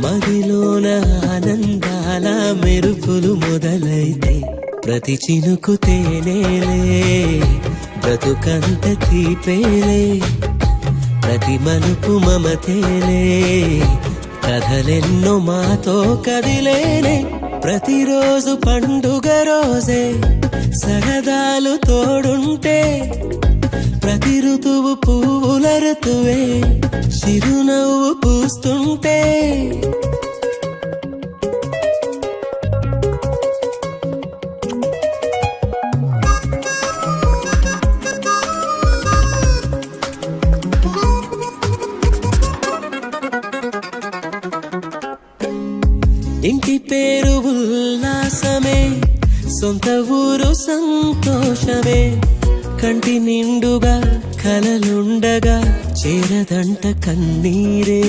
మదిలోన ఆనందాల మెరుపులు మొదలైతే ప్రతి చినుకు తేనేలే, బ్రతుకంత తీపేలే, ప్రతి మలుపు మమతేలే, కథలెన్నో మాతో కదిలేనే, ప్రతిరోజు పండుగ రోజే, సరదాలు తోడుంటే, ప్రతి ఋతువు పువ్వుల ఋతువే, చిరునవ్వు పూస్తుంటే. ఇంటి పేరు ఉల్లాసమే, సొంత ఊరు సంతోషమే, కంటి నిండుగా కలలుండగా చేరదంట కన్నీరే.